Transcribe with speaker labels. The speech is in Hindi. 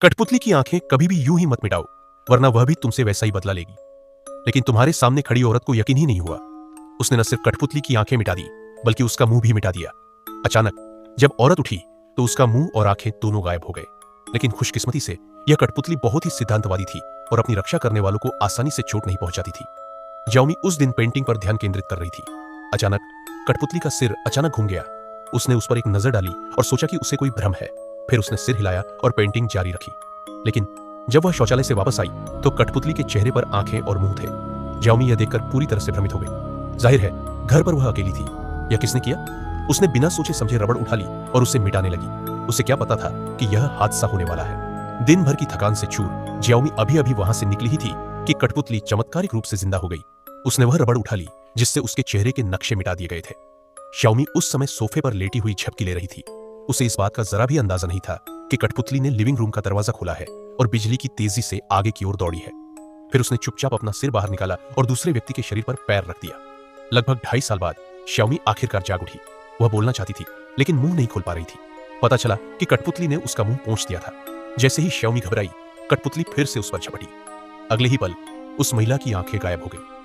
Speaker 1: कठपुतली की आंखें कभी भी यूं ही मत मिटाओ, वरना वह भी तुमसे वैसा ही बदला लेगी। लेकिन तुम्हारे सामने खड़ी औरत को यकीन ही नहीं हुआ। उसने न सिर्फ कठपुतली की आंखें मिटा दी, बल्कि उसका मुंह भी मिटा दिया। अचानक जब औरत उठी तो उसका मुंह और आंखें दोनों गायब हो गए। लेकिन खुशकिस्मती से यह कठपुतली बहुत ही सिद्धांतवादी थी और अपनी रक्षा करने वालों को आसानी से चोट नहीं पहुंचाती थी। जाओमी उस दिन पेंटिंग पर ध्यान केंद्रित कर रही थी। अचानक कठपुतली का सिर अचानक घूम गया। उसने उस पर एक नजर डाली और सोचा कि उसे कोई भ्रम है। फिर उसने सिर हिलाया और पेंटिंग जारी रखी। लेकिन जब वह शौचालय से वापस आई तो कठपुतली के चेहरे पर आंखें और मुंह थे। जाओमी यह देखकर पूरी तरह से भ्रमित हो गई। जाहिर है घर पर वह अकेली थी। यह किसने किया? उसने बिना सोचे समझे रबड़ उठा ली और उसे मिटाने लगी। उसे क्या पता था कि यह हादसा होने वाला है। दिन भर की थकान से चूर जाओमी अभी अभी वहां से निकली ही थी कि कठपुतली चमत्कारिक रूप से जिंदा हो गई। उसने वह रबड़ उठा ली जिससे उसके चेहरे के नक्शे मिटा दिए गए थे। शाओमी उस समय सोफे पर लेटी हुई झपकी ले रही थी। उसे इस बात का जरा भी अंदाजा नहीं था कि कठपुतली ने लिविंग रूम का दरवाजा खोला है और बिजली की तेजी से आगे की ओर दौड़ी है। फिर उसने चुपचाप अपना सिर बाहर निकाला और दूसरे व्यक्ति के शरीर पर पैर रख दिया। लगभग 2.5 साल बाद शाओमी आखिरकार जाग उठी। वह बोलना चाहती थी लेकिन मुंह नहीं खोल पा रही थी। पता चला कि कठपुतली ने उसका मुंह पोंछ दिया था। जैसे ही शाओमी घबराई, कठपुतली फिर से उस पर झपटी। अगले ही पल उस महिला की आंखें गायब हो गई।